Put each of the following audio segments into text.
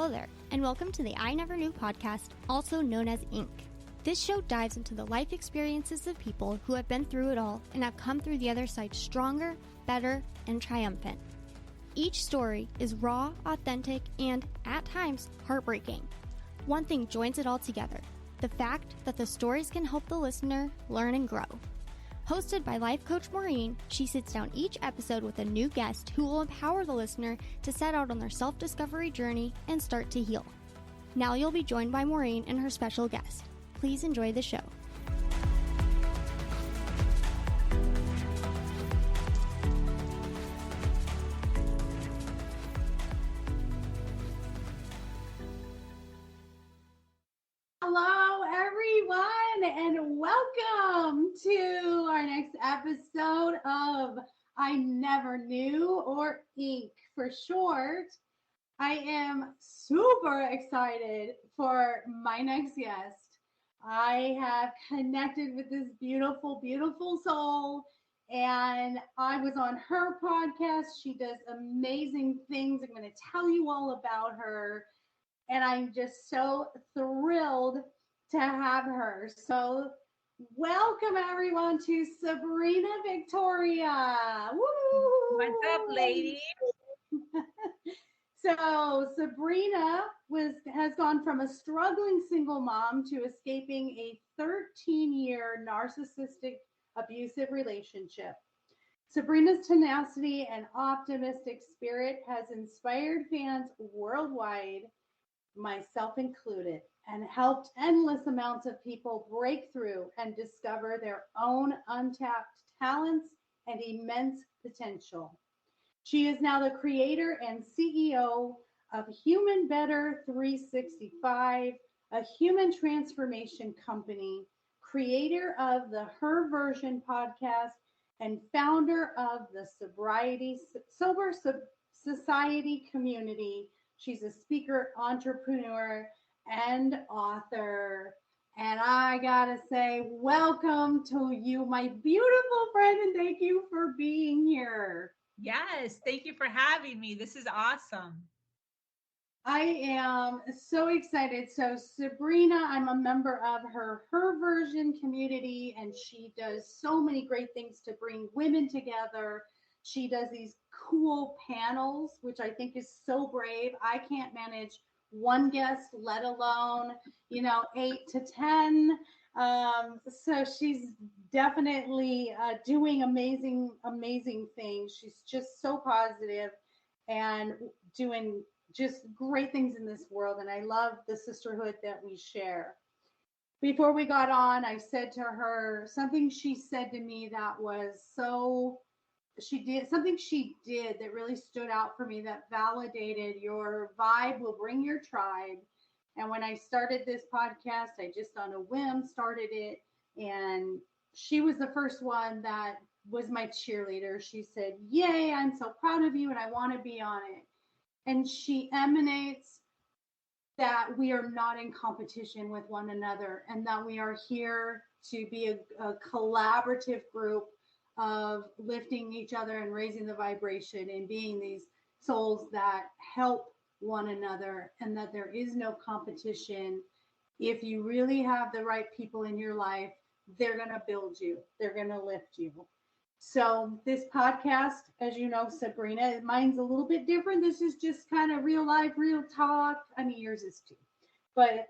Hello there, and welcome to the I Never Knew podcast, also known as Inc. This show dives into the life experiences of people who have been through it all and have come through the other side stronger, better, and triumphant. Each story is raw, authentic, and, at times, heartbreaking. One thing joins it all together: the fact that the stories can help the listener learn and grow. Hosted by life coach Maureen, she sits down each episode with a new guest who will empower the listener to set out on their self-discovery journey and start to heal. Now you'll be joined by Maureen and her special guest. Please enjoy the show. Hello, everyone, and welcome to our next episode of I Never Knew, or Inc. for short. I am super excited for my next guest. I have connected with this beautiful, beautiful soul, and I was on her podcast. She does amazing things. I'm going to tell you all about her. And I'm just so thrilled to have her. So welcome, everyone, to Sabrina Victoria. Woo! What's up, lady? So Sabrina has gone from a struggling single mom to escaping a 13-year narcissistic abusive relationship. Sabrina's tenacity and optimistic spirit has inspired fans worldwide, myself included, and helped endless amounts of people break through and discover their own untapped talents and immense potential. She is now the creator and CEO of Human Better 365, a human transformation company, creator of the Her Version podcast, and founder of the Sober Society community. She's a speaker, entrepreneur, and author. And I gotta say, welcome to you, my beautiful friend, and thank you for being here. Yes, thank you for having me. This is awesome. I am so excited. So Sabrina, I'm a member of her Version community, and she does so many great things to bring women together. She does these cool panels, which I think is so brave. I can't manage one guest, let alone, 8 to 10. So she's definitely doing amazing things. She's just so positive and doing just great things in this world. And I love the sisterhood that we share. Before we got on, I said to her something she said to me that was she did that really stood out for me, that validated your vibe will bring your tribe. And when I started this podcast, I just on a whim started it. And she was the first one that was my cheerleader. She said, "Yay, I'm so proud of you and I want to be on it." And she emanates that we are not in competition with one another and that we are here to be a collaborative group of lifting each other and raising the vibration and being these souls that help one another, and that there is no competition. If you really have the right people in your life, they're going to build you. They're going to lift you. So this podcast, as you know, Sabrina, mine's a little bit different. This is just kind of real life, real talk. I mean, yours is too. But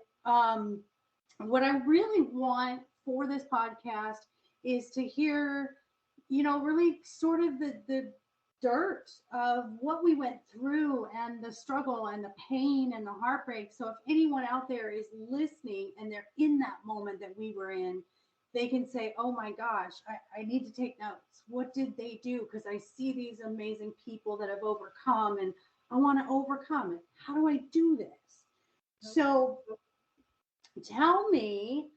what I really want for this podcast is to hear really sort of the dirt of what we went through and the struggle and the pain and the heartbreak. So if anyone out there is listening and they're in that moment that we were in, they can say, "Oh my gosh, I need to take notes. What did they do? Because I see these amazing people that have overcome and I want to overcome it. How do I do this?" Okay. So tell me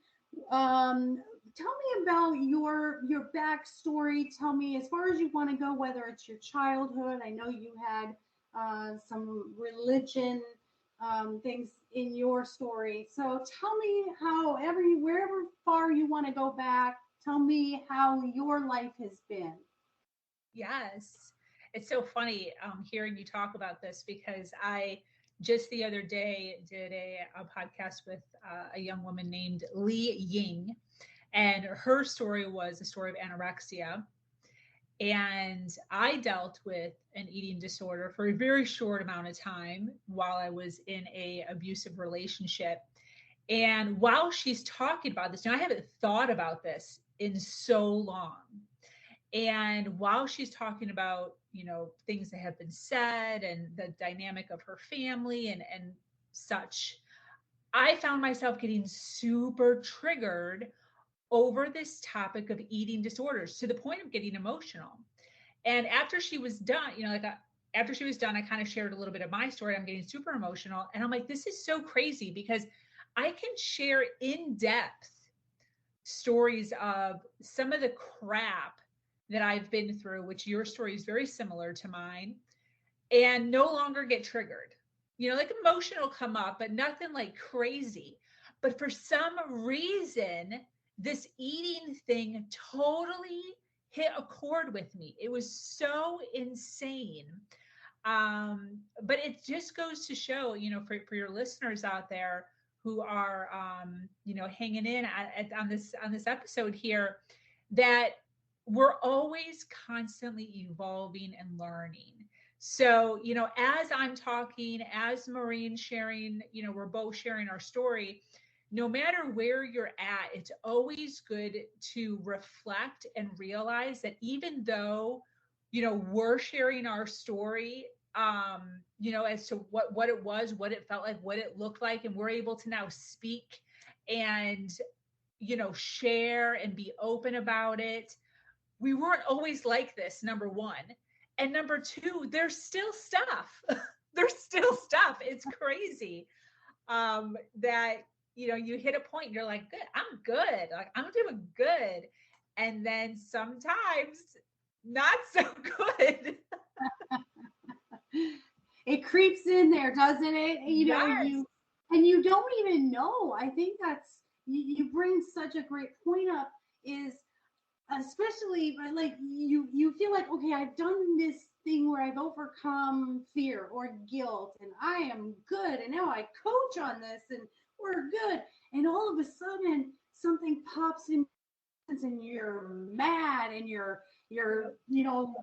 about your backstory. Tell me as far as you want to go, whether it's your childhood. I know you had some religion things in your story. So tell me wherever far you want to go back, tell me how your life has been. Yes. It's so funny hearing you talk about this, because I just the other day did a podcast with a young woman named Li Ying, and her story was a story of anorexia. And I dealt with an eating disorder for a very short amount of time while I was in a abusive relationship. And while she's talking about this, I haven't thought about this in so long. And while she's talking about, things that have been said and the dynamic of her family and such, I found myself getting super triggered over this topic of eating disorders to the point of getting emotional. And after she was done, after she was done, I kind of shared a little bit of my story. I'm getting super emotional. And I'm like, this is so crazy because I can share in depth stories of some of the crap that I've been through, which your story is very similar to mine, and no longer get triggered. Like emotion will come up, but nothing like crazy. But for some reason, this eating thing totally hit a chord with me. It was so insane. But it just goes to show, for your listeners out there who are, hanging in on this episode here, that we're always constantly evolving and learning. So, as I'm talking, as Maureen's sharing, we're both sharing our story. No matter where you're at, it's always good to reflect and realize that even though, we're sharing our story, as to what it was, what it felt like, what it looked like, and we're able to now speak and, share and be open about it. We weren't always like this, number one. And number two, there's still stuff. There's still stuff. It's crazy that, you hit a point and you're like, good, I'm good. Like, I'm doing good. And then sometimes not so good. It creeps in there, doesn't it? Yes. You don't even know. I think that's, you bring such a great point up, is especially like you feel like, okay, I've done this thing where I've overcome fear or guilt and I am good, and now I coach on this and we're good, and all of a sudden something pops in and you're mad and you're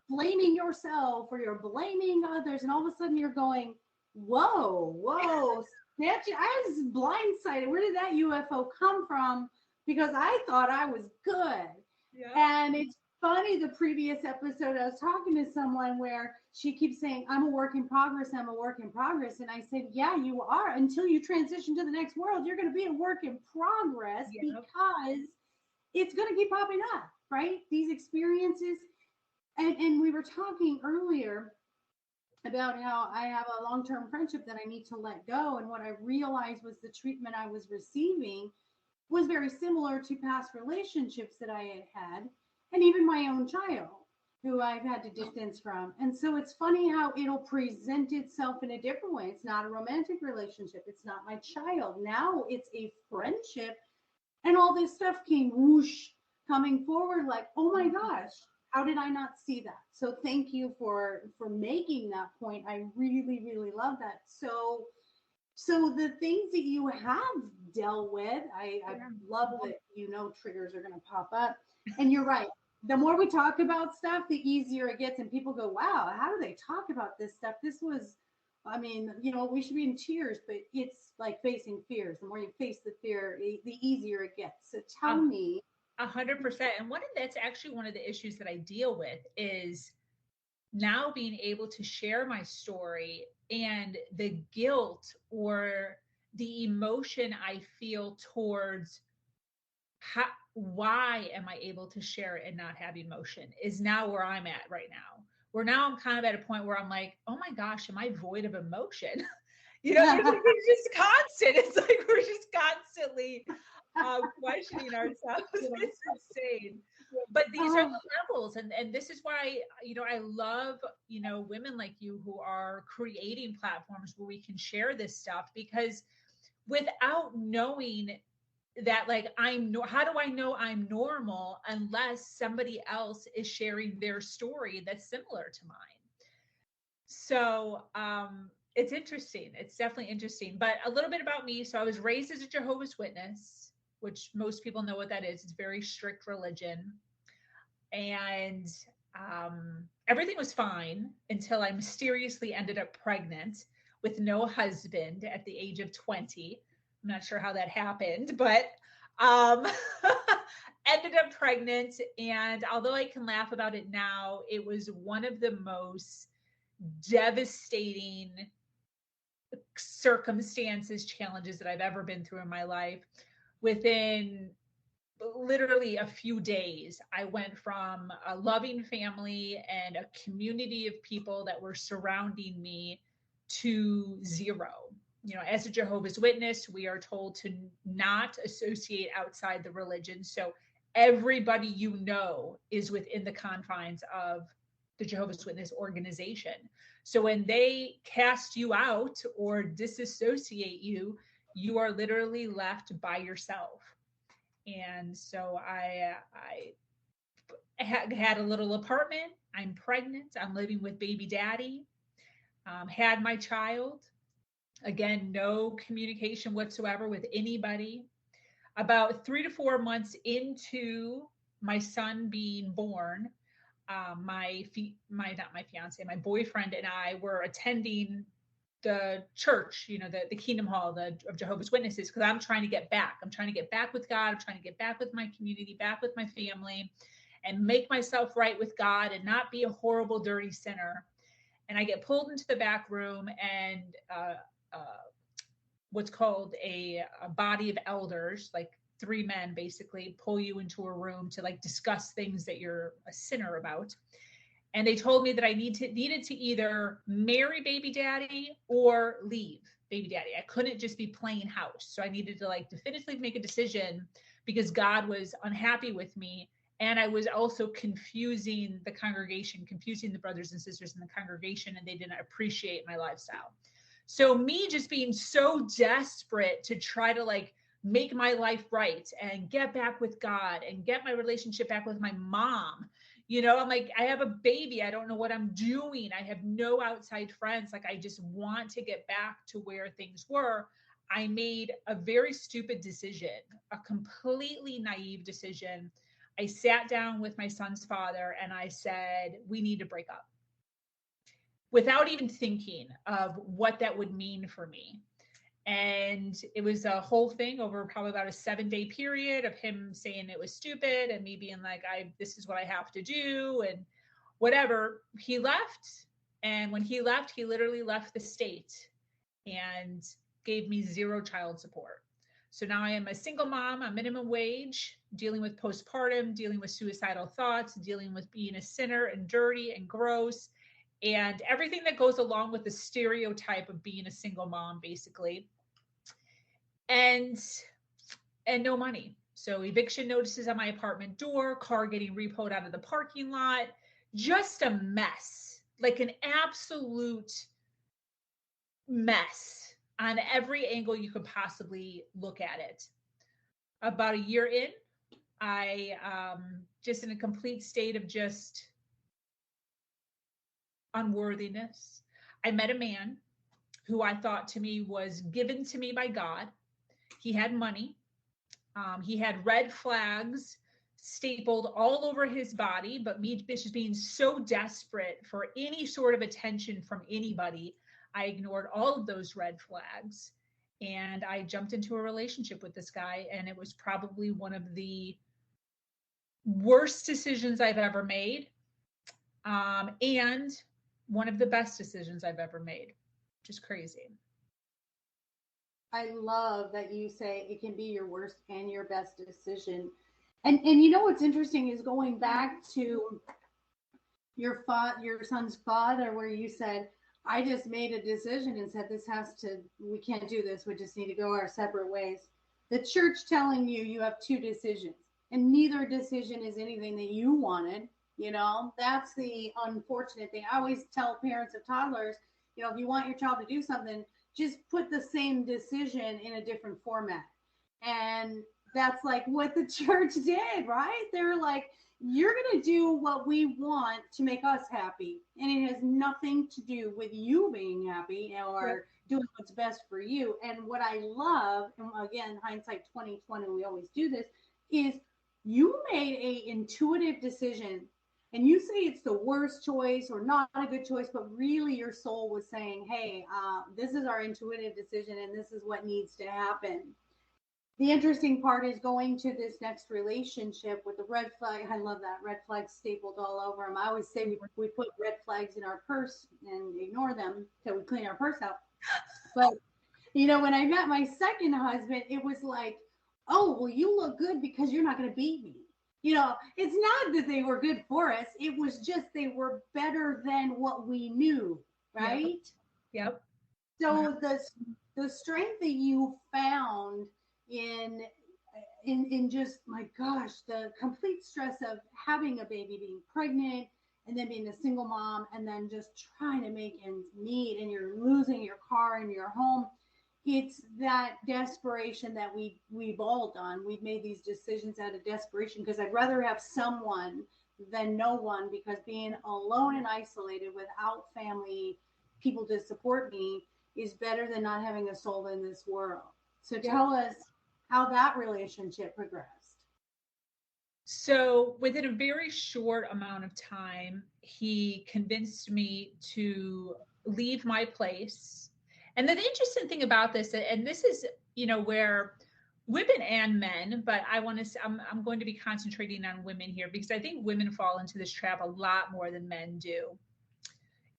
blaming yourself or you're blaming others, and all of a sudden you're going, whoa, I was blindsided. Where did that UFO come from? Because I thought I was good. Yeah. And it's funny, the previous episode, I was talking to someone where she keeps saying, I'm a work in progress. I'm a work in progress. And I said, yeah, you are. Until you transition to the next world, you're going to be a work in progress. Yep. Because it's going to keep popping up, right? These experiences. And we were talking earlier about how I have a long-term friendship that I need to let go. And what I realized was the treatment I was receiving was very similar to past relationships that I had had, and even my own child who I've had to distance from. And so it's funny how it'll present itself in a different way. It's not a romantic relationship. It's not my child. Now it's a friendship, and all this stuff came whoosh coming forward like, oh my gosh, how did I not see that? So thank you for making that point. I really, really love that. So the things that you have dealt with, I love that, triggers are going to pop up. And you're right. The more we talk about stuff, the easier it gets. And people go, wow, how do they talk about this stuff? This was, we should be in tears, but it's like facing fears. The more you face the fear, the easier it gets. So tell me. 100%. And that's actually one of the issues that I deal with, is now being able to share my story and the guilt or the emotion I feel towards why am I able to share it and not have emotion is now where I'm at right now. Where now I'm kind of at a point where I'm like, oh my gosh, am I void of emotion? It's just constant. It's like we're just constantly questioning ourselves. It's insane. But these are the levels, and this is why I love women like you who are creating platforms where we can share this stuff, because without knowing that, like, how do I know I'm normal unless somebody else is sharing their story that's similar to mine? So It's interesting. It's definitely interesting. But a little bit about me. So I was raised as a Jehovah's Witness, which most people know what that is. It's very strict religion. And everything was fine until I mysteriously ended up pregnant with no husband at the age of 20. I'm not sure how that happened, but um, ended up pregnant. And although I can laugh about it now, it was one of the most devastating circumstances, challenges that I've ever been through in my life. Within literally a few days, I went from a loving family and a community of people that were surrounding me to zero. You know, as a Jehovah's Witness, we are told to not associate outside the religion. So everybody you know is within the confines of the Jehovah's Witness organization. So when they cast you out or disassociate you, you are literally left by yourself. And so I had a little apartment. I'm pregnant. I'm living with baby daddy. Had my child. Again, no communication whatsoever with anybody. About 3 to 4 months into my son being born, my boyfriend and I were attending the church, you know, the Kingdom Hall of Jehovah's Witnesses, because I'm trying to get back. I'm trying to get back with God. I'm trying to get back with my community, back with my family, and make myself right with God and not be a horrible, dirty sinner. And I get pulled into the back room, and what's called a body of elders, like 3 men basically, pull you into a room to like discuss things that you're a sinner about. And they told me that I needed to either marry baby daddy or leave baby daddy. I couldn't just be playing house. So I needed to like definitively make a decision, because God was unhappy with me. And I was also confusing the congregation, confusing the brothers and sisters in the congregation, and they didn't appreciate my lifestyle. So me just being so desperate to try to like make my life right and get back with God and get my relationship back with my mom. You know, I'm like, I have a baby. I don't know what I'm doing. I have no outside friends. Like, I just want to get back to where things were. I made a very stupid decision, a completely naive decision. I sat down with my son's father and I said, we need to break up, without even thinking of what that would mean for me. And it was a whole thing over probably about a 7-day period of him saying it was stupid and me being like, this is what I have to do and whatever. He left. And when he left, he literally left the state and gave me 0 child support. So now I am a single mom on minimum wage, dealing with postpartum, dealing with suicidal thoughts, dealing with being a sinner and dirty and gross, and everything that goes along with the stereotype of being a single mom, basically. And no money. So eviction notices on my apartment door, car getting repoed out of the parking lot, just a mess, like an absolute mess on every angle you could possibly look at it. About a year in, I just in a complete state of just unworthiness. I met a man who I thought to me was given to me by God. He had money. He had red flags stapled all over his body, but me just being so desperate for any sort of attention from anybody, I ignored all of those red flags. And I jumped into a relationship with this guy, and it was probably one of the worst decisions I've ever made, and one of the best decisions I've ever made. Just crazy. I love that you say it can be your worst and your best decision. And you know what's interesting is going back to your son's father, where you said, I just made a decision and said, we can't do this. We just need to go our separate ways. The church telling you have 2 decisions, and neither decision is anything that you wanted. You know, that's the unfortunate thing. I always tell parents of toddlers, you know, if you want your child to do something, just put the same decision in a different format. And that's like what the church did, right? They're like, you're going to do what we want to make us happy. And it has nothing to do with you being happy or doing what's best for you. And what I love, and again, hindsight 2020, we always do this, is you made a intuitive decision. And you say it's the worst choice or not a good choice, but really your soul was saying, hey, this is our intuitive decision and this is what needs to happen. The interesting part is going to this next relationship with the red flag. I love that, red flags stapled all over them. I always say we put red flags in our purse and ignore them till we clean our purse out. But, when I met my second husband, it was like, oh, well, you look good because you're not going to beat me. It's not that they were good for us. It was just they were better than what we knew, right? Yep. So the strength that you found in just, my gosh, the complete stress of having a baby, being pregnant, and then being a single mom, and then just trying to make ends meet, and you're losing your car and your home. It's that desperation that we've all done. We've made these decisions out of desperation because I'd rather have someone than no one, because being alone and isolated without family, people to support me, is better than not having a soul in this world. So tell us how that relationship progressed. So within a very short amount of time, he convinced me to leave my place. And the interesting thing about this, and this is, where women and men, but I'm going to be concentrating on women here because I think women fall into this trap a lot more than men do,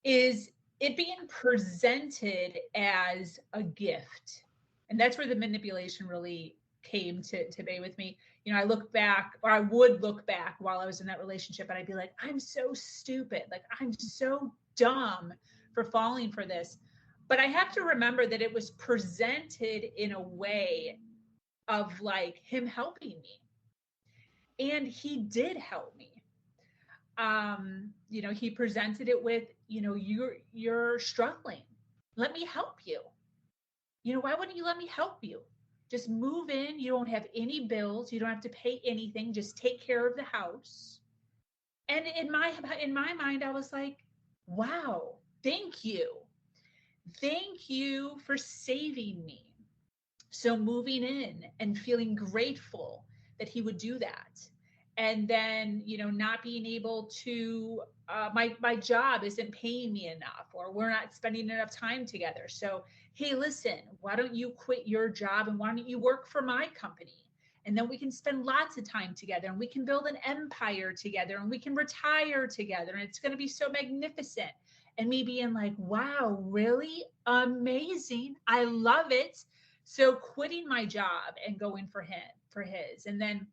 is it being presented as a gift. And that's where the manipulation really came to be with me. I look back, or I would look back while I was in that relationship, and I'd be like, I'm so stupid. Like, I'm so dumb for falling for this. But I have to remember that it was presented in a way of like him helping me. And he did help me. He presented it with, you're struggling. Let me help you. Why wouldn't you let me help you? Just move in. You don't have any bills. You don't have to pay anything. Just take care of the house. And in my mind, I was like, wow, thank you. Thank you for saving me. So moving in and feeling grateful that he would do that. And then, not being able to, my job isn't paying me enough, or we're not spending enough time together. So, hey, listen, why don't you quit your job and why don't you work for my company? And then we can spend lots of time together and we can build an empire together and we can retire together. And it's going to be so magnificent. And me being like, wow, really amazing. I love it. So quitting my job and going for his. And then,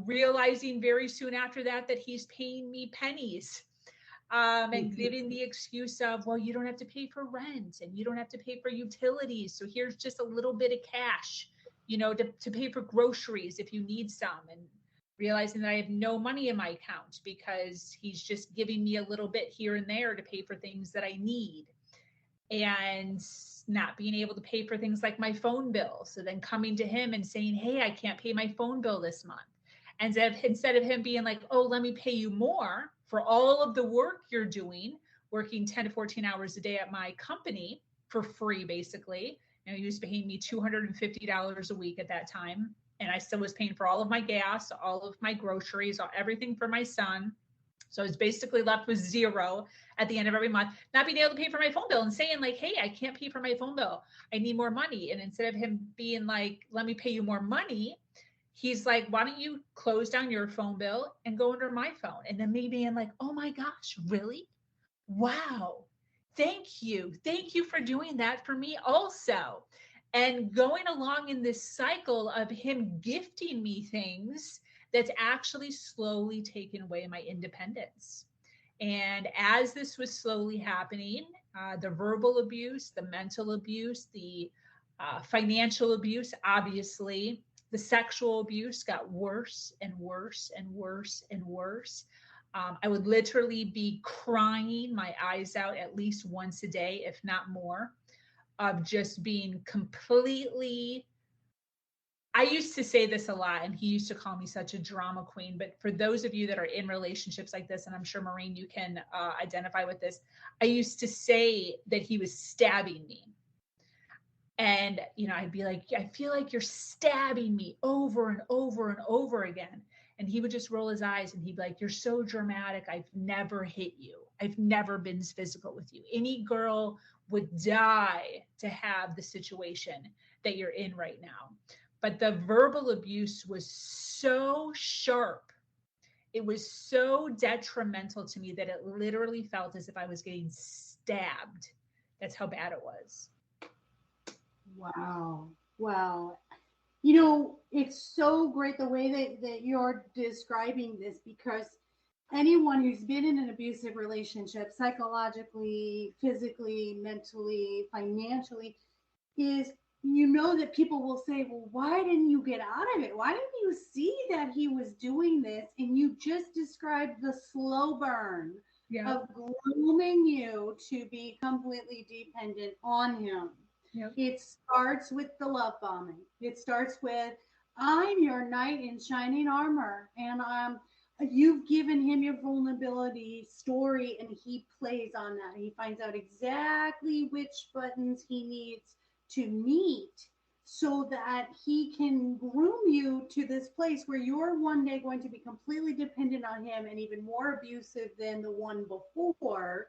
realizing very soon after that he's paying me pennies, and giving the excuse of, well, you don't have to pay for rent and you don't have to pay for utilities. So here's just a little bit of cash, to pay for groceries if you need some. And realizing that I have no money in my account because he's just giving me a little bit here and there to pay for things that I need. And not being able to pay for things like my phone bill. So then coming to him and saying, hey, I can't pay my phone bill this month. And instead of him being like, oh, let me pay you more for all of the work you're doing, working 10 to 14 hours a day at my company for free, basically. He was paying me $250 a week at that time. And I still was paying for all of my gas, all of my groceries, everything for my son. So I was basically left with zero at the end of every month, not being able to pay for my phone bill and saying like, hey, I can't pay for my phone bill. I need more money. And instead of him being like, let me pay you more money, he's like, why don't you close down your phone bill and go under my phone? And then me being like, oh my gosh, really? Wow. Thank you. Thank you for doing that for me also. And going along in this cycle of him gifting me things that's actually slowly taken away my independence. And as this was slowly happening, the verbal abuse, the mental abuse, the financial abuse, obviously, the sexual abuse got worse and worse and worse and worse. I would literally be crying my eyes out at least once a day, if not more, of just being completely I used to say this a lot, and he used to call me such a drama queen. But for those of you that are in relationships like this, and I'm sure, Maureen, you can identify with this, I used to say that he was stabbing me. And, I'd be like, I feel like you're stabbing me over and over and over again. And he would just roll his eyes and he'd be like, you're so dramatic. I've never hit you. I've never been physical with you. Any girl would die to have the situation that you're in right now. But the verbal abuse was so sharp. It was so detrimental to me that it literally felt as if I was getting stabbed. That's how bad it was. Wow. Wow. It's so great the way that you're describing this, because anyone who's been in an abusive relationship, psychologically, physically, mentally, financially, is that people will say, well, why didn't you get out of it? Why didn't you see that he was doing this? And you just described the slow burn of grooming you to be completely dependent on him. Yep. It starts with the love bombing. It starts with, I'm your knight in shining armor, and you've given him your vulnerability story, and he plays on that. He finds out exactly which buttons he needs to meet so that he can groom you to this place where you're one day going to be completely dependent on him and even more abusive than the one before,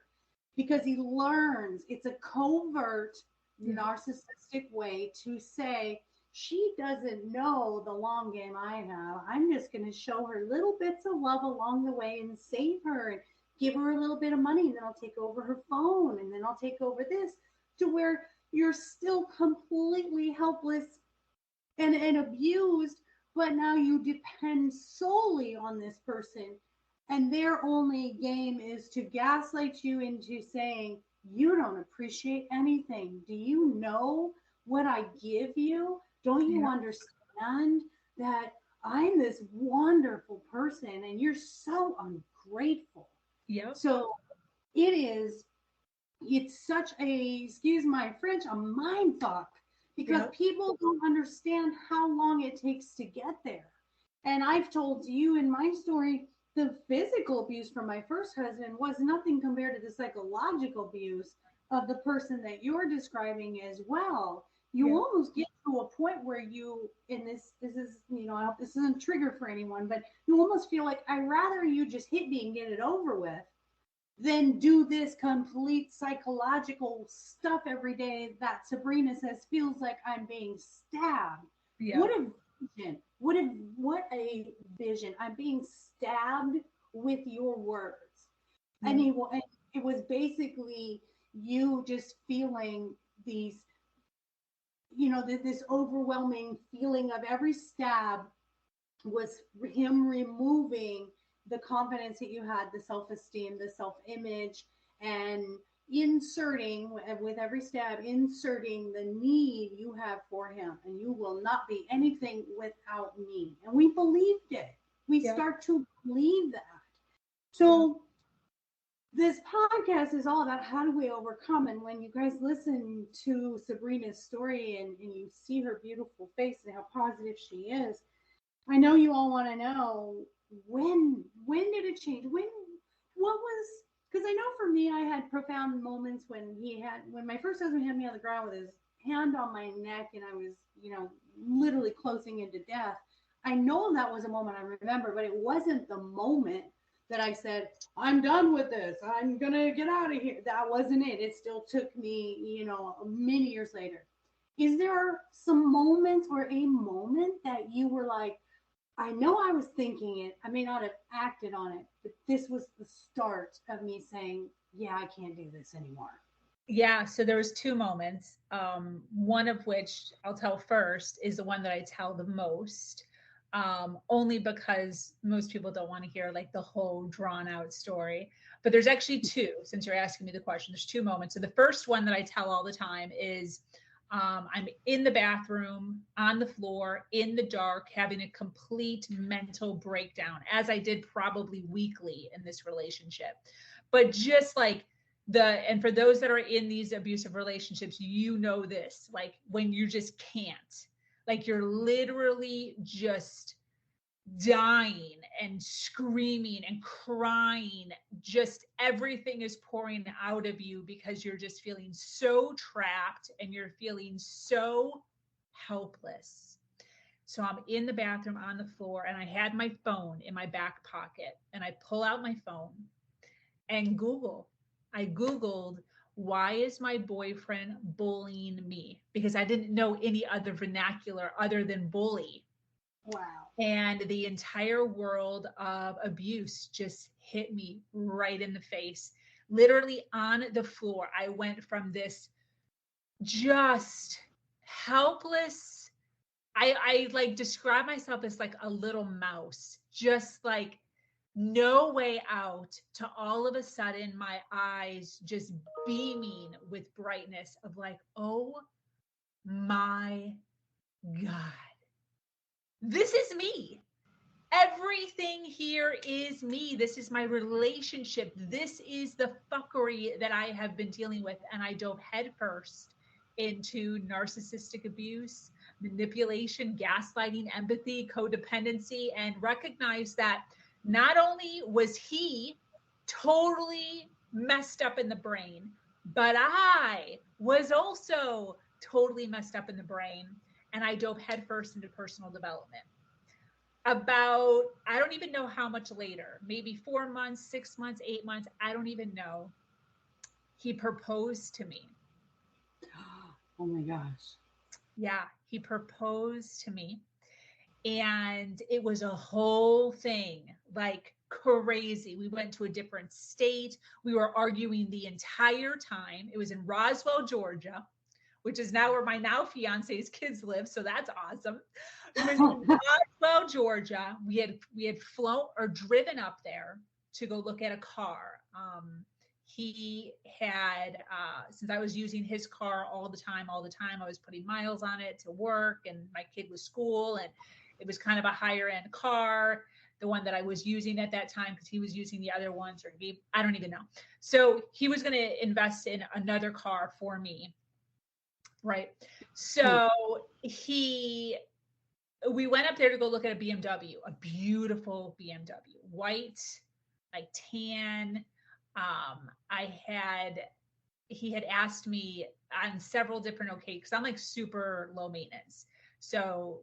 because he learns it's a covert narcissistic way to say, she doesn't know the long game I have. I'm just going to show her little bits of love along the way and save her and give her a little bit of money, and then I'll take over her phone, and then I'll take over this, to where you're still completely helpless and abused, but now you depend solely on this person, and their only game is to gaslight you into saying, you don't appreciate anything. Do you know what I give you? Don't you understand that I'm this wonderful person and you're so ungrateful? Yeah. So it's such a, excuse my French, a mind fuck, because people don't understand how long it takes to get there. And I've told you in my story, the physical abuse from my first husband was nothing compared to the psychological abuse of the person that you're describing as well. You almost get to a point where you, and this is, I hope this isn't a trigger for anyone, but you almost feel like, I'd rather you just hit me and get it over with than do this complete psychological stuff every day that Sabrina says feels like I'm being stabbed. Yeah. What a vision. I'm being stabbed with your words. And it was basically you just feeling these, this overwhelming feeling of every stab was him removing the confidence that you had, the self-esteem, the self-image, and inserting with every stab, inserting the need you have for him, and you will not be anything without me. And we believed it. We start to believe that. So this podcast is all about how do we overcome. And when you guys listen to Sabrina's story and you see her beautiful face and how positive she is, I know you all want to know, when did it change? Because I know for me, I had profound moments when my first husband had me on the ground with his hand on my neck and I was, literally closing into death. I know that was a moment I remember, but it wasn't the moment that I said, I'm done with this. I'm going to get out of here. That wasn't it. It still took me, many years later. Is there some moments or a moment that you were like, I know I was thinking it, I may not have acted on it, but this was the start of me saying, yeah, I can't do this anymore? Yeah, so there was two moments. One of which I'll tell first is the one that I tell the most, only because most people don't want to hear like the whole drawn out story. But there's actually two, since you're asking me the question. There's two moments. So the first one that I tell all the time is I'm in the bathroom, on the floor, in the dark, having a complete mental breakdown, as I did probably weekly in this relationship. But just like and for those that are in these abusive relationships, this, like when you just can't, Like you're literally just dying and screaming and crying. Just everything is pouring out of you because you're just feeling so trapped and you're feeling so helpless. So I'm in the bathroom on the floor and I had my phone in my back pocket and I pull out my phone and I Googled, why is my boyfriend bullying me? Because I didn't know any other vernacular other than bully. Wow. And the entire world of abuse just hit me right in the face. Literally on the floor, I went from this just helpless. I like describe myself as like a little mouse, just like no way out, to all of a sudden my eyes just beaming with brightness of like, oh my God, this is me. Everything here is me. This is my relationship. This is the fuckery that I have been dealing with. And I dove headfirst into narcissistic abuse, manipulation, gaslighting, empathy, codependency, and recognized that not only was he totally messed up in the brain, but I was also totally messed up in the brain. And I dove headfirst into personal development. About, I don't even know how much later, maybe 4 months, 6 months, 8 months, I don't even know, he proposed to me. Oh my gosh. Yeah, he proposed to me. And it was a whole thing, like crazy. We went to a different state. We were arguing the entire time. It was in Roswell, Georgia, which is now where my now fiance's kids live. So that's awesome. It was in Roswell, Georgia. We had flown or driven up there to go look at a car. He had, since I was using his car all the time, I was putting miles on it to work, and my kid was school, and it was kind of a higher end car, the one that I was using at that time, because he was using the other ones, or I don't even know. So he was going to invest in another car for me. Right. So we went up there to go look at a BMW, a beautiful BMW, white, like tan. He had asked me on several different occasions, because I'm like super low maintenance. So,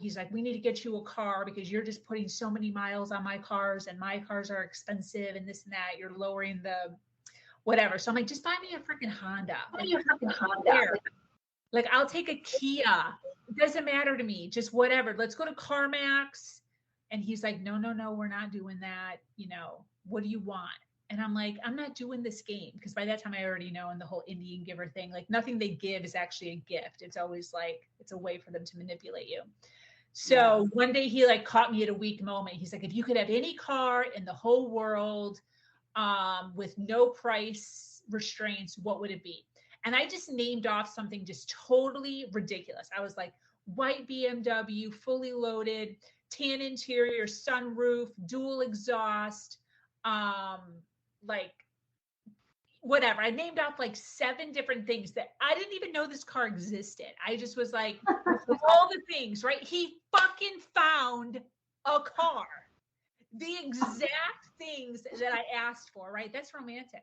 he's like, we need to get you a car because you're just putting so many miles on my cars, and my cars are expensive and this and that. You're lowering the whatever. So I'm like, just buy me a freaking Honda. Like, I'll take a Kia. It doesn't matter to me. Just whatever. Let's go to CarMax. And he's like, no, we're not doing that. What do you want? And I'm like, I'm not doing this game. Because by that time I already know, in the whole Indian giver thing, like nothing they give is actually a gift. It's always like, it's a way for them to manipulate you. So one day he like caught me at a weak moment. He's like, if you could have any car in the whole world, with no price restraints, what would it be? And I just named off something just totally ridiculous. I was like, white BMW, fully loaded, tan interior, sunroof, dual exhaust, like whatever. I named off like 7 different things that I didn't even know this car existed. I just was like, all the things, right? He fucking found a car. The exact things that I asked for, right? That's romantic.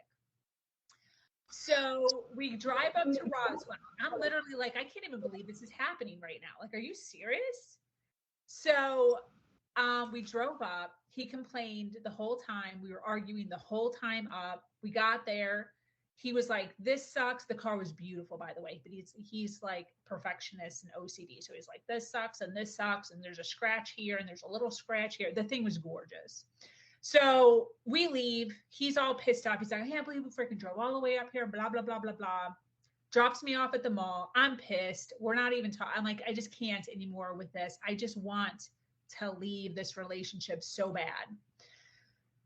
So we drive up to Roswell. I'm literally like, I can't even believe this is happening right now. Like, are you serious? So we drove up. He complained the whole time. We were arguing the whole time up. We got there. He was like, this sucks. The car was beautiful, by the way, but he's like perfectionist and OCD. So he's like, this sucks and there's a scratch here and there's a little scratch here. The thing was gorgeous. So we leave. He's all pissed off. He's like, I can't believe we freaking drove all the way up here, blah, blah, blah, blah, blah. Drops me off at the mall. I'm pissed. We're not even talking. I'm like, I just can't anymore with this. I just want to leave this relationship so bad.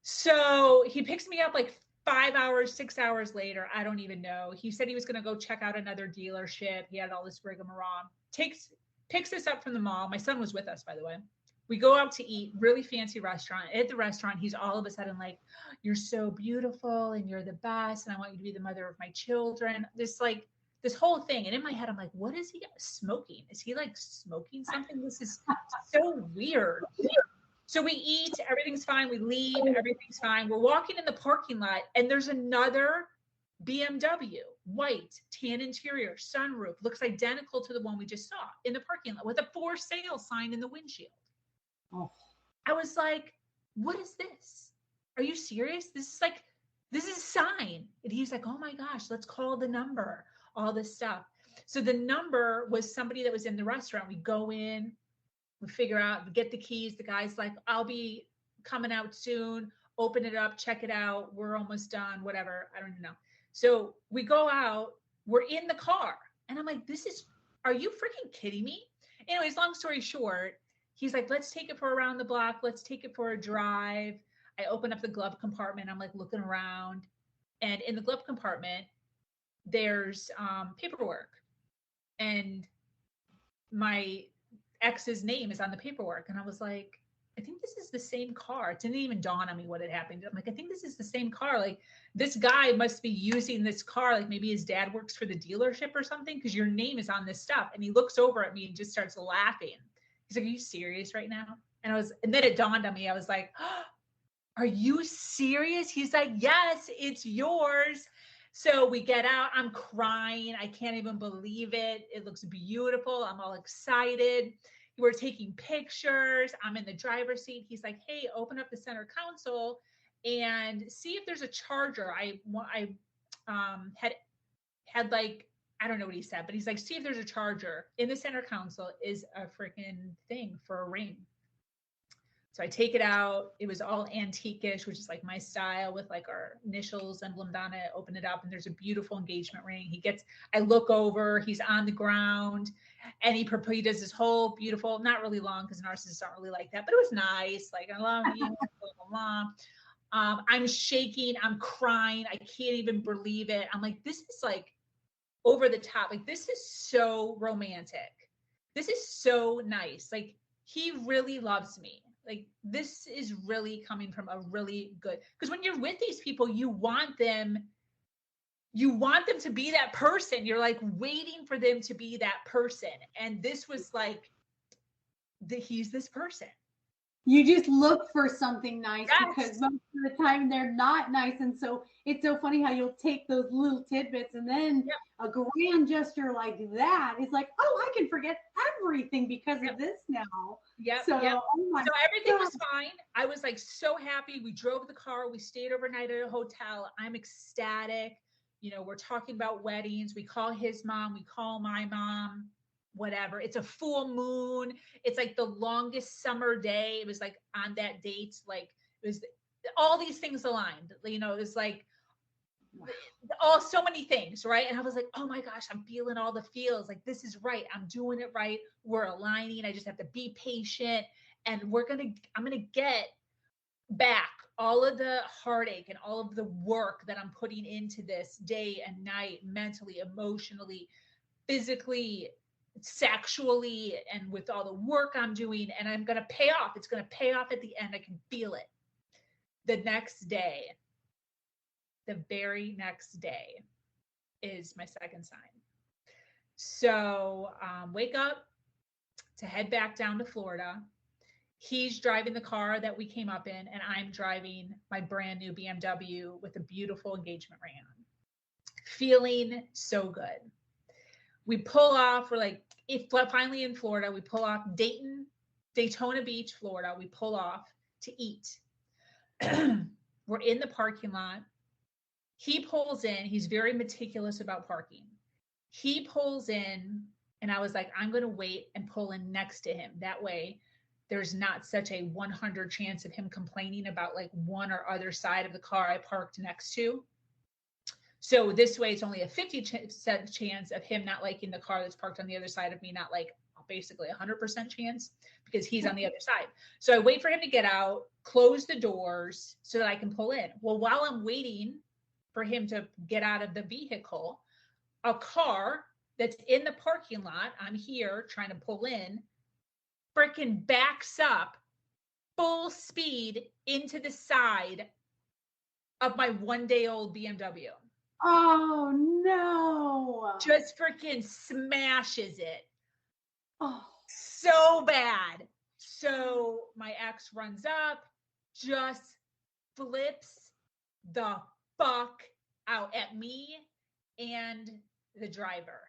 So he picks me up like 5 hours, 6 hours later. I don't even know. He said he was going to go check out another dealership. He had all this rigmarole. Picks us up from the mall. My son was with us, by the way. We go out to eat, really fancy restaurant. At the restaurant, he's all of a sudden like, you're so beautiful and you're the best. And I want you to be the mother of my children. This this whole thing. And in my head, I'm like, what is he smoking? Is he like smoking something? This is so weird. So we eat, everything's fine. We leave, everything's fine. We're walking in the parking lot and there's another BMW, white, tan interior, sunroof, looks identical to the one we just saw in the parking lot with a for sale sign in the windshield. Oh. I was like, what is this? Are you serious? This is a sign. And he's like, oh my gosh, let's call the number, all this stuff. So the number was somebody that was in the restaurant. We go in, we figure out, we get the keys. The guy's like, I'll be coming out soon. Open it up, check it out. We're almost done, whatever. I don't even know. So we go out, we're in the car. And I'm like, are you freaking kidding me? Anyways, long story short, he's like, let's take it for around the block. Let's take it for a drive. I open up the glove compartment. I'm like looking around. And in the glove compartment, there's paperwork. And my ex's name is on the paperwork. And I was like, I think this is the same car. It didn't even dawn on me what had happened. I'm like, I think this is the same car. Like, this guy must be using this car. Like, maybe his dad works for the dealership or something, because your name is on this stuff. And he looks over at me and just starts laughing. He's like, are you serious right now? And then it dawned on me. I was like, oh, are you serious? He's like, yes, it's yours. So we get out. I'm crying. I can't even believe it. It looks beautiful. I'm all excited. We're taking pictures. I'm in the driver's seat. He's like, hey, open up the center console and see if there's a charger. I had like, I don't know what he said, but he's like, see if there's a charger in the center console is a freaking thing for a ring. So I take it out. It was all antique-ish, which is like my style, with like our initials emblemed on it. Open it up and there's a beautiful engagement ring. I look over, he's on the ground, and he does this whole beautiful, not really long because narcissists aren't really like that, but it was nice. Like, I love you, blah, blah, blah. I'm shaking, I'm crying. I can't even believe it. I'm like, this is like over the top. Like, this is so romantic. This is so nice. Like, he really loves me. Like, this is really coming from a really good, because when you're with these people, you want them to be that person. You're like waiting for them to be that person. And this was like, he's this person. You just look for something nice, yes. Because most of the time they're not nice. And so it's so funny how you'll take those little tidbits, and then a grand gesture like that is like, oh, I can forget everything because of this now. So, oh my so everything God. was fine. I was like so happy. We drove the car. We stayed overnight at a hotel. I'm ecstatic. We're talking about weddings. We call his mom. We call my mom. Whatever. It's a full moon. It's like the longest summer day. It was like on that date, like it was all these things aligned. It was like so many things, right? And I was like, oh my gosh, I'm feeling all the feels. Like, this is right. I'm doing it right. We're aligning. I just have to be patient, and I'm gonna get back all of the heartache and all of the work that I'm putting into this day and night, mentally, emotionally, physically, sexually, and with all the work I'm doing, and I'm going to pay off. It's going to pay off at the end. I can feel it. The very next day is my second sign. So wake up to head back down to Florida. He's driving the car that we came up in, and I'm driving my brand new BMW with a beautiful engagement ring on. Feeling so good. We pull off. We're like, finally in Florida, we pull off Daytona Beach, Florida. We pull off to eat. We're in the parking lot. He pulls in. He's very meticulous about parking. He pulls in, and I was like, I'm going to wait and pull in next to him. That way, there's not such a 100 chance of him complaining about like one or other side of the car I parked next to. So this way, it's only a 50% chance of him not liking the car that's parked on the other side of me, not like basically 100% chance, because he's on the other side. So I wait for him to get out, close the doors so that I can pull in. Well, while I'm waiting for him to get out of the vehicle, a car that's in the parking lot, I'm here trying to pull in, freaking backs up full speed into the side of my 1-day-old BMW. Oh no. just freaking smashes it. Oh. So bad. So my ex runs up, just flips the fuck out at me and the driver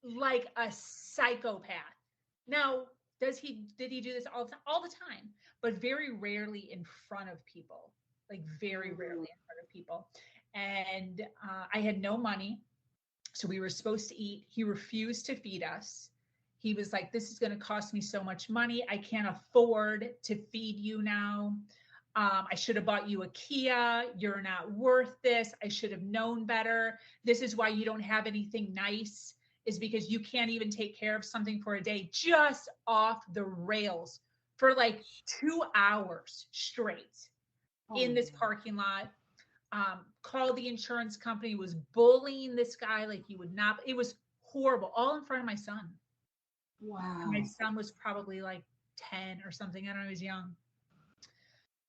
like a psychopath. Now, did he do this all the time, but very rarely in front of people, like very rarely in front of people. And I had no money, so we were supposed to eat. He refused to feed us. He was like, this is going to cost me so much money. I can't afford to feed you now. I should have bought you a Kia. You're not worth this. I should have known better. This is why you don't have anything nice, is because you can't even take care of something for a day. Just off the rails for like 2 hours straight in this parking lot. Called the insurance company, was bullying this guy like he would not. It was horrible, all in front of my son. Wow. My son was probably like 10 or something. I don't know, he was young.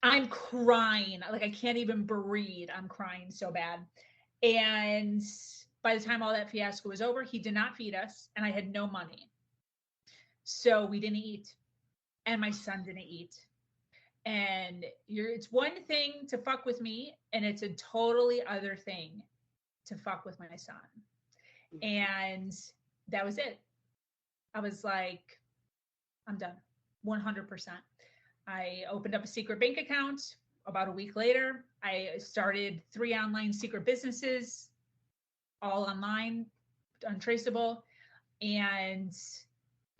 I'm crying. Like I can't even breathe. I'm crying so bad. And by the time all that fiasco was over, he did not feed us and I had no money. So we didn't eat and my son didn't eat. And it's one thing to fuck with me and it's a totally other thing to fuck with my son. And that was it. I was like, I'm done. 100%. I opened up a secret bank account. About a week later, I started 3 online secret businesses, all online, untraceable, and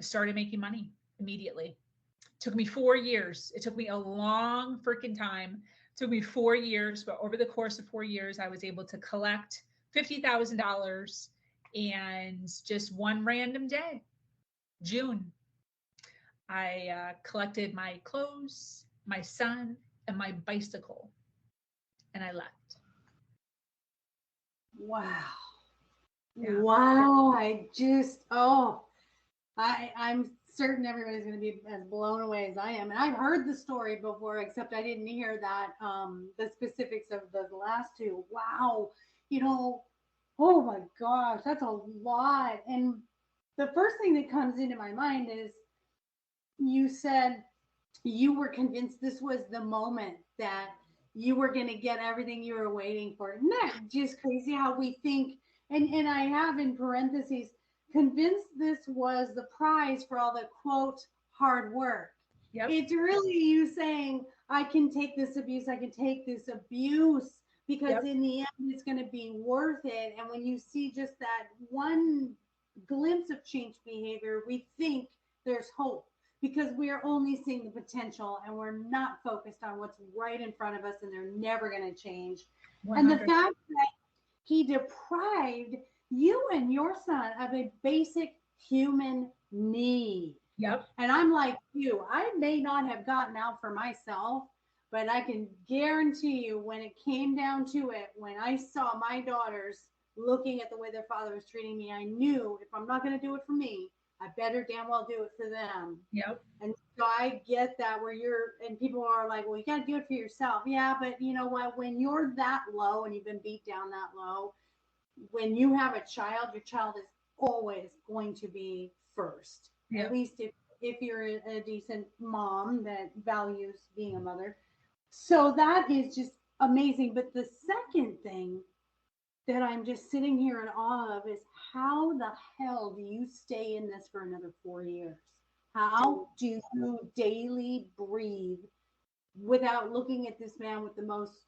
started making money immediately. It took me 4 years. It took me a long freaking time. It took me 4 years, but over the course of 4 years, I was able to collect $50,000. And just one random day, June, I collected my clothes, my son, and my bicycle, and I left. Wow. Yeah. Wow. I'm certain everybody's going to be as blown away as I am. And I've heard the story before, except I didn't hear that, the specifics of the last two. Wow. Oh my gosh, that's a lot. And the first thing that comes into my mind is you said you were convinced this was the moment that you were going to get everything you were waiting for. Isn't that just crazy how we think? And I have in parentheses, convinced this was the prize for all the quote hard work. Yep. It's really you saying, I can take this abuse, because in the end it's going to be worth it. And when you see just that one glimpse of changed behavior, we think there's hope because we are only seeing the potential and we're not focused on what's right in front of us and they're never going to change. 100%. And the fact that he deprived you and your son of a basic human need. Yep. And I'm like you, I may not have gotten out for myself, but I can guarantee you when it came down to it, when I saw my daughters looking at the way their father was treating me, I knew if I'm not going to do it for me, I better damn well do it for them. Yep. And so I get that and people are like, well, you got to do it for yourself. Yeah, but you know what? When you're that low and you've been beat down that low, when you have a child, your child is always going to be first. Yep. At least if you're a decent mom that values being a mother. So that is just amazing. But the second thing that I'm just sitting here in awe of is how the hell do you stay in this for another 4 years? How do you daily breathe without looking at this man with the most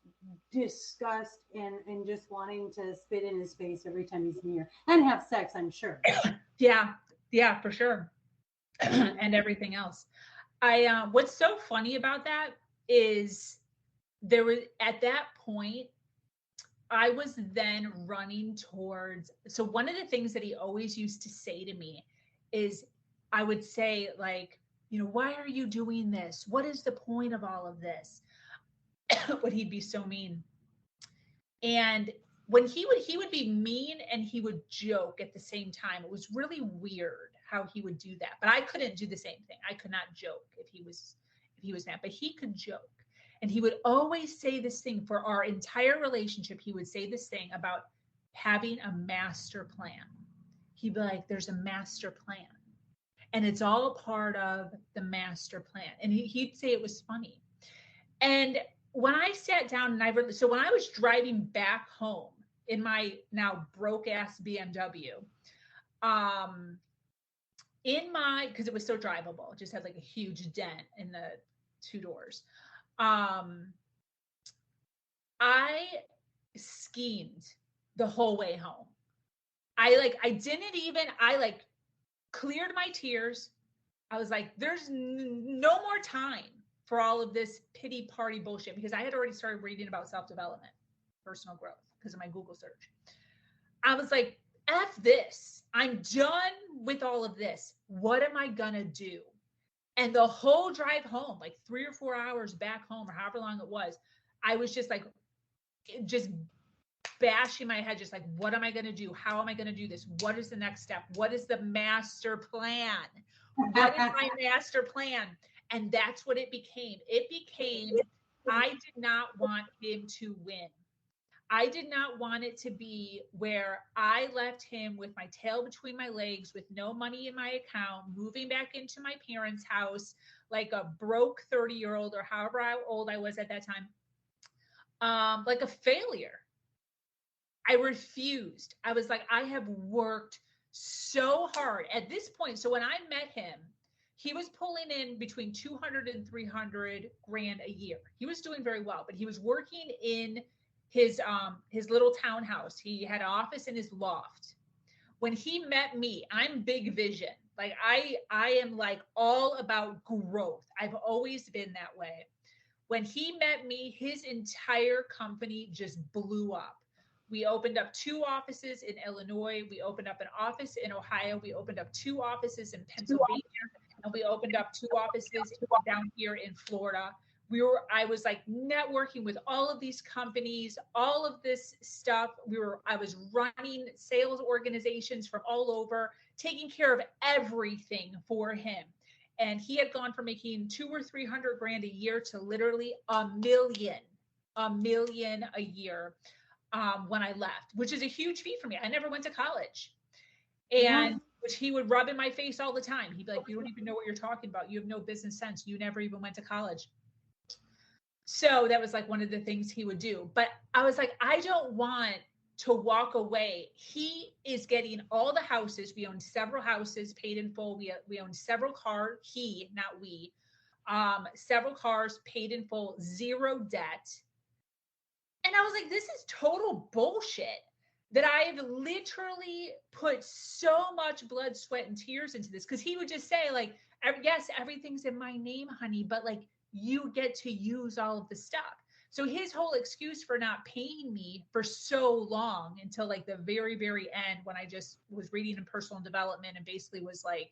disgust and just wanting to spit in his face every time he's near and have sex, I'm sure. Yeah, for sure. And everything else. What's so funny about that is there was, at that point, I was then running towards, so one of the things that he always used to say to me is, I would say like, why are you doing this? What is the point of all of this? But he'd be so mean. And when he would be mean and he would joke at the same time. It was really weird how he would do that. But I couldn't do the same thing. I could not joke if he was mad, but he could joke. And he would always say this thing for our entire relationship. He would say this thing about having a master plan. he'd be like, there's a master plan. And it's all part of the master plan. And he'd say it was funny. And when I sat down and so when I was driving back home in my now broke ass BMW, because it was so drivable, it just had like a huge dent in the two doors. I schemed the whole way home. I cleared my tears. I was like, there's no more time for all of this pity party bullshit, because I had already started reading about self-development, personal growth, because of my Google search. I was like, F this. I'm done with all of this. What am I gonna do? And the whole drive home, like 3 or 4 hours back home, or however long it was, I was just bashing my head, just like, what am I going to do? How am I going to do this? What is the next step? What is the master plan? What is my master plan? And that's what it became. It became, I did not want him to win. I did not want it to be where I left him with my tail between my legs, with no money in my account, moving back into my parents' house, like a broke 30-year-old, or however old I was at that time, like a failure. I refused. I was like, I have worked so hard at this point. So when I met him, he was pulling in between 200 and 300 grand a year. He was doing very well, but he was working in his little townhouse. He had an office in his loft. When he met me, I'm big vision. Like I am like all about growth. I've always been that way. When he met me, his entire company just blew up. We opened up 2 offices in Illinois. We opened up an office in Ohio. We opened up 2 offices in Pennsylvania, and we opened up 2 offices down here in Florida. I was like networking with all of these companies, all of this stuff. I was running sales organizations from all over, taking care of everything for him. And he had gone from making 200 or 300 grand a year to literally a million a year when I left, which is a huge feat for me. I never went to college. And which he would rub in my face all the time. He'd be like, you don't even know what you're talking about. You have no business sense. You never even went to college. So that was like one of the things he would do. But I was like, I don't want to walk away. He is getting all the houses. We own several houses paid in full. We own several cars. He, not we, several cars paid in full, 0 debt. And I was like, this is total bullshit that I've literally put so much blood, sweat, and tears into this. Because he would just say, like, yes, everything's in my name, honey, but like, you get to use all of the stuff. So his whole excuse for not paying me for so long until like the very, very end, when I just was reading in personal development and basically was like,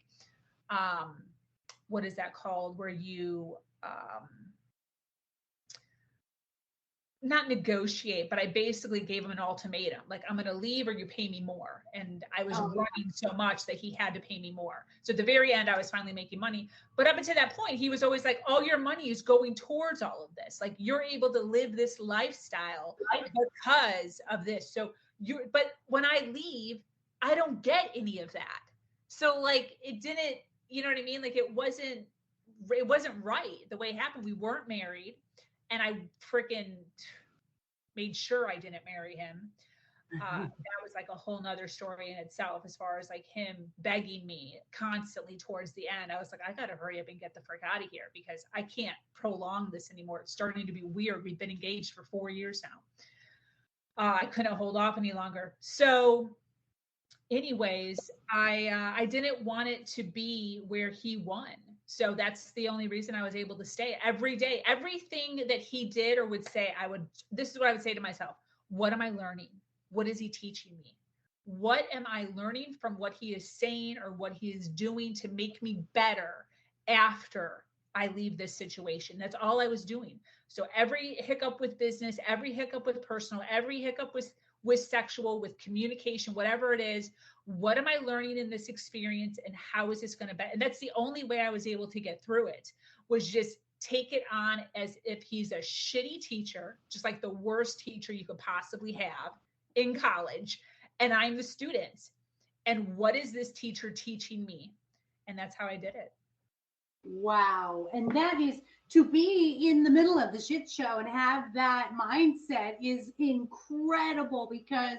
what is that called? Where you, not negotiate, but I basically gave him an ultimatum. Like, I'm going to leave or you pay me more. And I was running so much that he had to pay me more. So at the very end, I was finally making money. But up until that point, he was always like, all your money is going towards all of this. Like, you're able to live this lifestyle because of this. So but when I leave, I don't get any of that. So like, it didn't, you know what I mean? Like, it wasn't right the way it happened. We weren't married. And I freaking made sure I didn't marry him. That was like a whole nother story in itself, as far as like him begging me constantly towards the end. I was like, I got to hurry up and get the frick out of here, because I can't prolong this anymore. It's starting to be weird. We've been engaged for 4 years now. I couldn't hold off any longer. So anyways, I didn't want it to be where he won. So that's the only reason I was able to stay every day. Everything that he did or would say, this is what I would say to myself. What am I learning? What is he teaching me? What am I learning from what he is saying or what he is doing to make me better after I leave this situation? That's all I was doing. So every hiccup with business, every hiccup with personal, every hiccup with sexual, with communication, whatever it is, what am I learning in this experience, and how is this going to be? And that's the only way I was able to get through it, was just take it on as if he's a shitty teacher, just like the worst teacher you could possibly have in college. And I'm the student. And what is this teacher teaching me? And that's how I did it. Wow. And that is, to be in the middle of the shit show and have that mindset is incredible, because,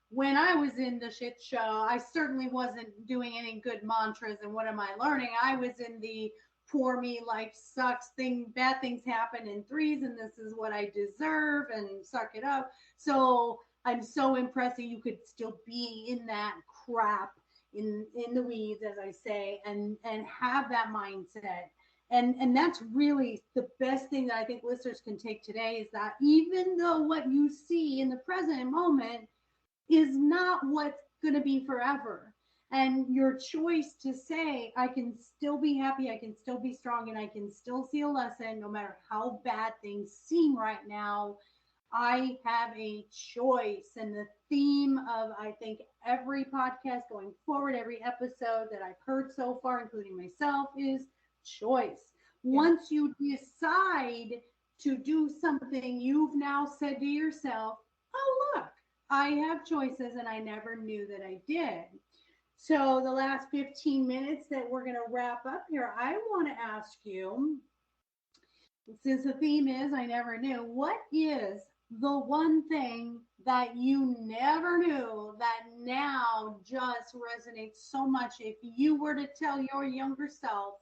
when I was in the shit show, I certainly wasn't doing any good mantras and what am I learning? I was in the poor me, life sucks, bad things happen in threes and this is what I deserve and suck it up. So I'm so impressed that you could still be in that crap, in the weeds, as I say, and have that mindset. And that's really the best thing that I think listeners can take today, is that even though what you see in the present moment is not what's going to be forever, and your choice to say, I can still be happy, I can still be strong, and I can still see a lesson no matter how bad things seem right now. I have a choice. And the theme of, I think, every podcast going forward, every episode that I've heard so far, including myself, is choice. Once you decide to do something, you've now said to yourself, oh, look, I have choices and I never knew that I did. So the last 15 minutes that we're going to wrap up here, I want to ask you, since the theme is I never knew, what is the one thing that you never knew that now just resonates so much? If you were to tell your younger self,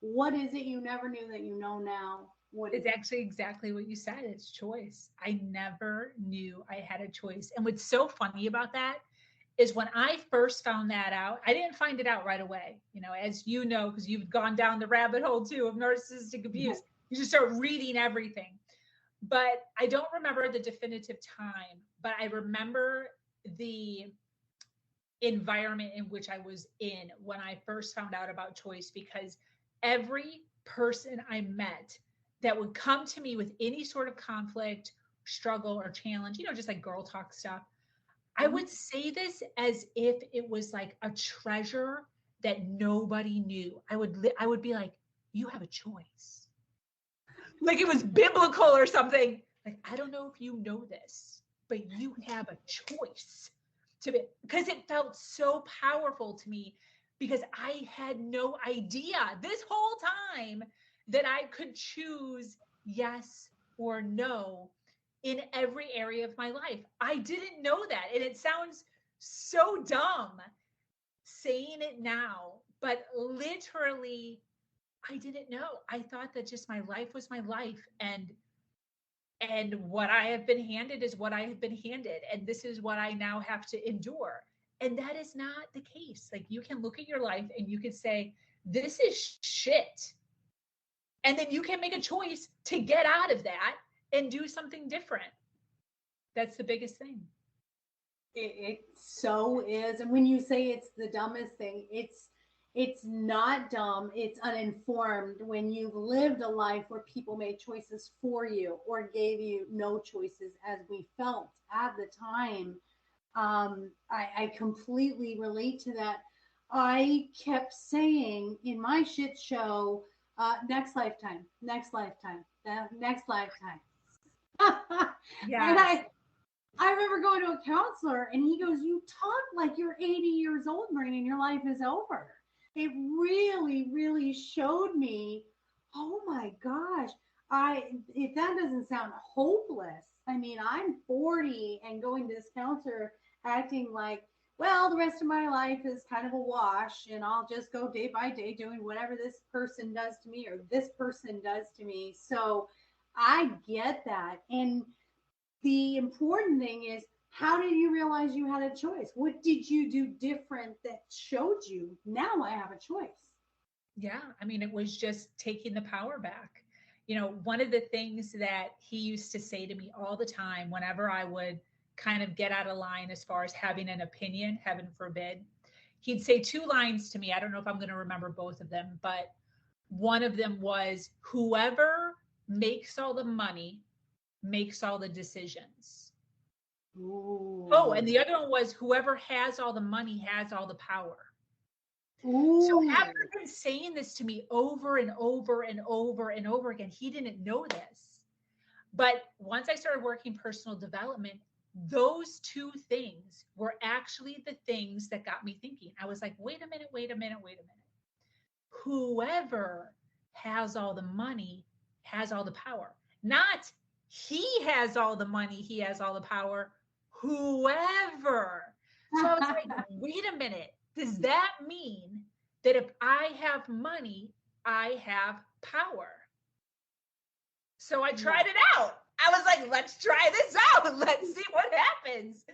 what is it you never knew that you know now? It's actually exactly what you said. It's choice. I never knew I had a choice. And what's so funny about that is when I first found that out, I didn't find it out right away. As you know, because you've gone down the rabbit hole too of narcissistic abuse, you just start reading everything. But I don't remember the definitive time, but I remember the environment in which I was in when I first found out about choice, because every person I met that would come to me with any sort of conflict, struggle, or challenge, just like girl talk stuff, I would say this as if it was like a treasure that nobody knew. I would be like, you have a choice. Like it was biblical or something. Like, I don't know if you know this, but you have a choice because it felt so powerful to me, because I had no idea this whole time that I could choose yes or no in every area of my life. I didn't know that. And it sounds so dumb saying it now, but literally, I didn't know. I thought that just my life was my life. And what I have been handed is what I have been handed. And this is what I now have to endure. And that is not the case. Like, you can look at your life and you can say, this is shit. And then you can make a choice to get out of that and do something different. That's the biggest thing. It so is. And when you say it's the dumbest thing, it's not dumb. It's uninformed when you've lived a life where people made choices for you or gave you no choices, as we felt at the time. I completely relate to that. I kept saying in my shit show, next lifetime, next lifetime, next lifetime. Yeah. And I remember going to a counselor and he goes, you talk like you're 80 years old, Maureen, and your life is over. It really, really showed me, oh my gosh, if that doesn't sound hopeless. I mean, I'm 40 and going to this counselor acting like, well, the rest of my life is kind of a wash and I'll just go day by day doing whatever this person does to me or this person does to me. So I get that. And the important thing is, how did you realize you had a choice? What did you do different that showed you, now I have a choice? Yeah. I mean, it was just taking the power back. One of the things that he used to say to me all the time, whenever I would kind of get out of line as far as having an opinion, heaven forbid, he'd say two lines to me. I don't know if I'm going to remember both of them, but one of them was, whoever makes all the money makes all the decisions. Ooh. Oh, and the other one was, whoever has all the money has all the power. Ooh. So after him saying this to me over and over and over and over again, he didn't know this. But once I started working personal development, those two things were actually the things that got me thinking. I was like, wait a minute. Whoever has all the money has all the power. Not he has all the money, he has all the power. Whoever. So I was like, wait a minute. Does that mean that if I have money, I have power? So I tried it out. I was like, let's try this out. Let's see what happens.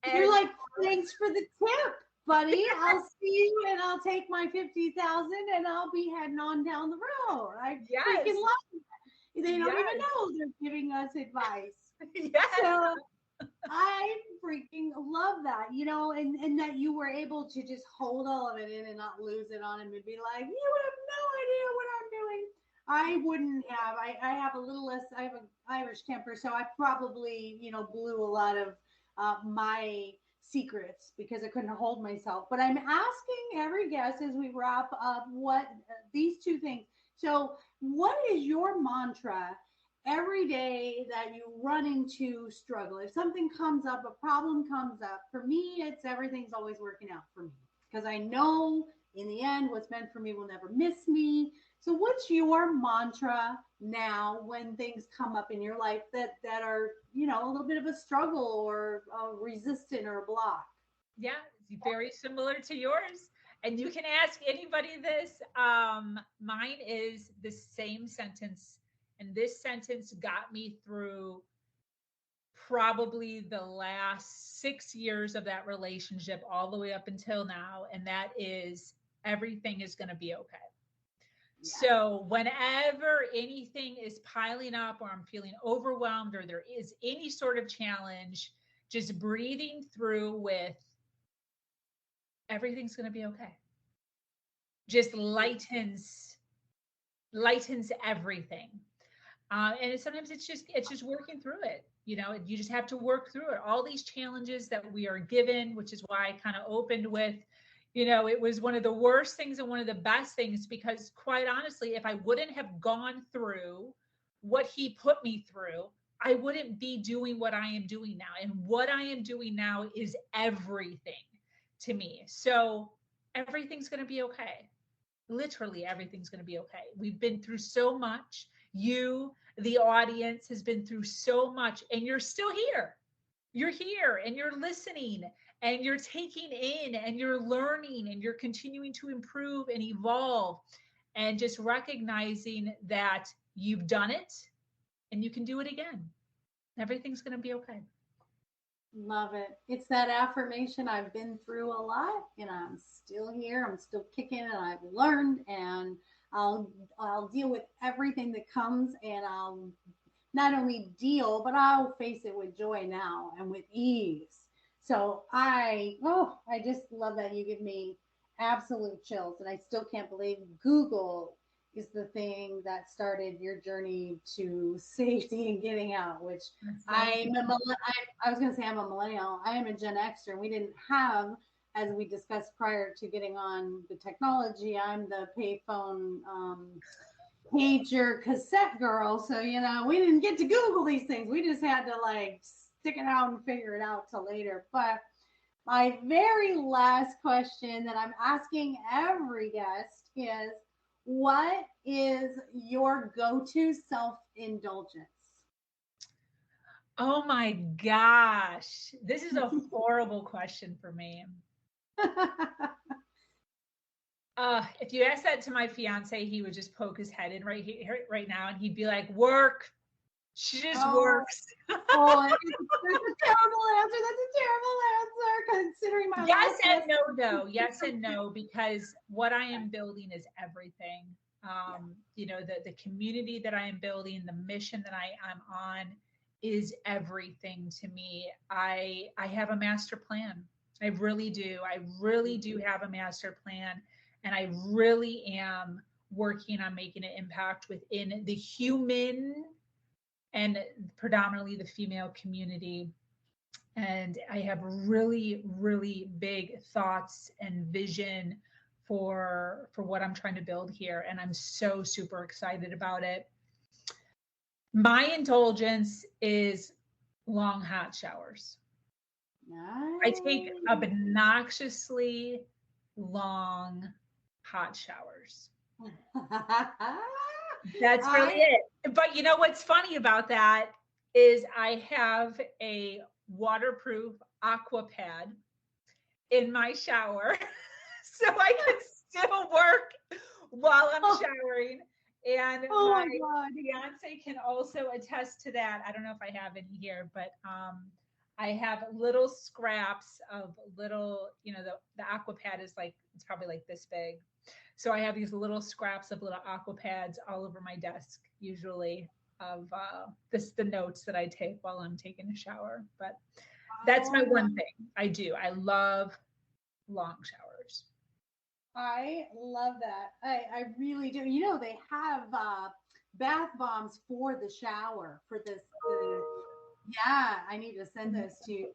And you're like, thanks for the tip, buddy. I'll see you and I'll take my 50,000 and I'll be heading on down the road. I freaking love it. They don't even know they're giving us advice. So I freaking love that, and that you were able to just hold all of it in and not lose it on him and be like, you have no idea what I'm doing. I wouldn't have. I have a little less. I have an Irish temper, so I probably, blew a lot of my secrets because I couldn't hold myself. But I'm asking every guest as we wrap up what these two things. So, what is your mantra every day that you run into struggle? If something comes up, a problem comes up, for me, it's everything's always working out for me because I know in the end what's meant for me will never miss me. So what's your mantra now when things come up in your life that are, a little bit of a struggle or a resistant or a block? Yeah, it's very similar to yours. And you can ask anybody this. Mine is the same sentence. And this sentence got me through probably the last 6 years of that relationship all the way up until now. And that is, everything is going to be okay. So whenever anything is piling up or I'm feeling overwhelmed or there is any sort of challenge, just breathing through with everything's going to be okay. Just lightens everything. And sometimes it's just working through it. You just have to work through it. All these challenges that we are given, which is why I kind of opened with, it was one of the worst things and one of the best things, because quite honestly, if I wouldn't have gone through what he put me through, I wouldn't be doing what I am doing now. And what I am doing now is everything to me. So everything's going to be okay. Literally everything's going to be okay. We've been through so much. You, the audience, has been through so much, and you're still here. You're here and you're listening and you're taking in and you're learning and you're continuing to improve and evolve, and just recognizing that you've done it and you can do it again. Everything's going to be okay. Love it. It's that affirmation. I've been through a lot and I'm still here. I'm still kicking and I've learned, and I'll deal with everything that comes, and I'll not only deal, but I'll face it with joy now and with ease. So I just love that. You give me absolute chills, and I still can't believe Google is the thing that started your journey to safety and getting out, which I was going to say I'm a millennial. I am a Gen Xer, and we didn't have, as we discussed prior to getting on the technology, I'm the payphone pager cassette girl. So, we didn't get to Google these things. We just had to stick it out and figure it out till later. But my very last question that I'm asking every guest is, what is your go-to self-indulgence? Oh my gosh. This is a horrible question for me. If you ask that to my fiance, he would just poke his head in right now, and he'd be like, work. She just works. That's a terrible answer. That's a terrible answer considering my Yes and no, though. Yes and no, because what I am building is everything. The community that I am building, the mission that I am on is everything to me. I have a master plan. I really do. I really do have a master plan. And I really am working on making an impact within the human and predominantly the female community. And I have really, really big thoughts and vision for what I'm trying to build here. And I'm so super excited about it. My indulgence is long hot showers. I take obnoxiously long hot showers. That's really it. But you know what's funny about that is I have a waterproof aqua pad in my shower so I can still work while I'm showering. And my fiance can also attest to that. I don't know if I have any here, but I have little scraps of little, the aqua pad is like, it's probably like this big. So I have these little scraps of little aqua pads all over my desk, usually of the notes that I take while I'm taking a shower. But that's my one thing I do. I love long showers. I love that. I really do. They have bath bombs for the shower for this. Yeah, I need to send this to you.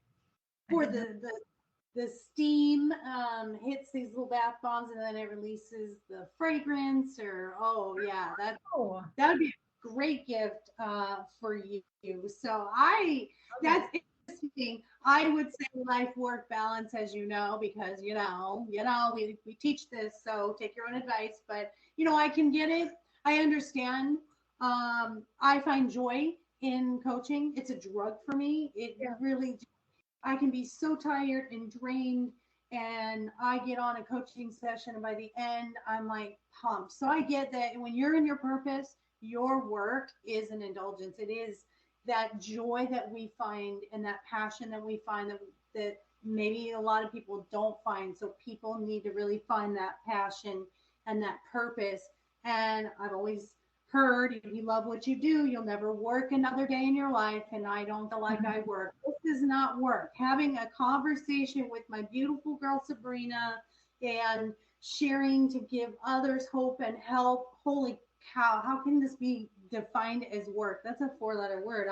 For the steam hits these little bath bombs and then it releases the fragrance that would be a great gift for you. So that's interesting. I would say life-work balance, as because we teach this, so take your own advice. But I can get it. I understand. I find joy in coaching. It's a drug for me. It really. I can be so tired and drained, and I get on a coaching session, and by the end, I'm like pumped. So I get that when you're in your purpose, your work is an indulgence. It is that joy that we find and that passion that we find that maybe a lot of people don't find. So people need to really find that passion and that purpose. And I've always heard, if you love what you do, you'll never work another day in your life. And I don't feel like I work. This does not work. Having a conversation with my beautiful girl, Sabrina, and sharing to give others hope and help. Holy cow, how can this be defined as work? That's a 4-letter word.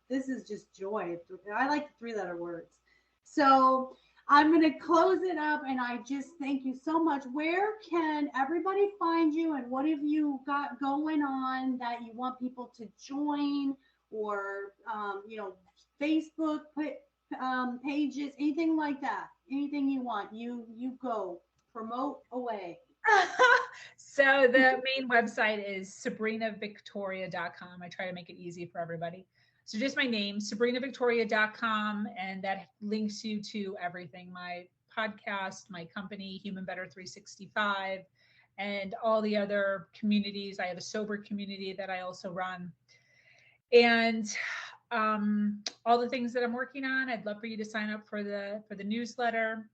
This is just joy. I like the 3-letter words. So I'm going to close it up, and I just thank you so much. Where can everybody find you, and what have you got going on that you want people to join, or Facebook pages, anything like that? Anything you want, you go, promote away. So the main website is sabrinavictoria.com. I try to make it easy for everybody. So just my name, sabrinavictoria.com, and that links you to everything. My podcast, my company, Human Better 365, and all the other communities. I have a sober community that I also run. And all the things that I'm working on. I'd love for you to sign up for the newsletter.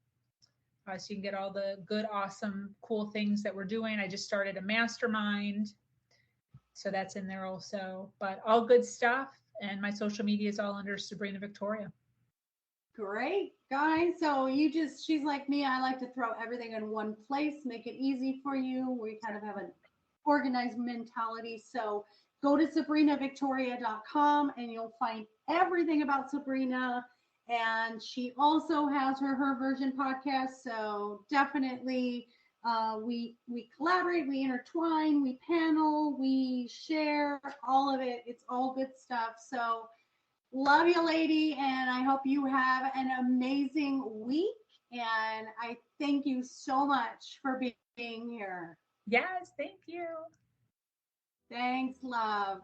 So you can get all the good, awesome, cool things that we're doing. I just started a mastermind. So that's in there also. But all good stuff. And my social media is all under Sabrina Victoria. Great, guys. So she's like me. I like to throw everything in one place, make it easy for you. We kind of have an organized mentality. So go to sabrinavictoria.com and you'll find everything about Sabrina. And she also has her version podcast. So definitely we collaborate, we intertwine, we panel, we share all of it. It's all good stuff. So love you, lady. And I hope you have an amazing week. And I thank you so much for being here. Yes, thank you. Thanks, love.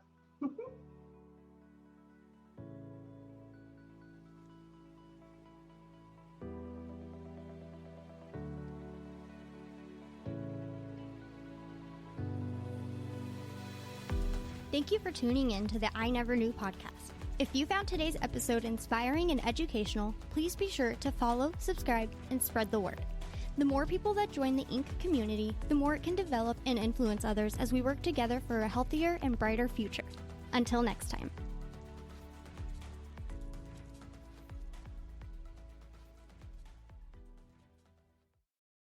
Thank you for tuning in to the I Never Knew podcast. If you found today's episode inspiring and educational, please be sure to follow, subscribe, and spread the word. The more people that join the Inc. community, the more it can develop and influence others as we work together for a healthier and brighter future. Until next time.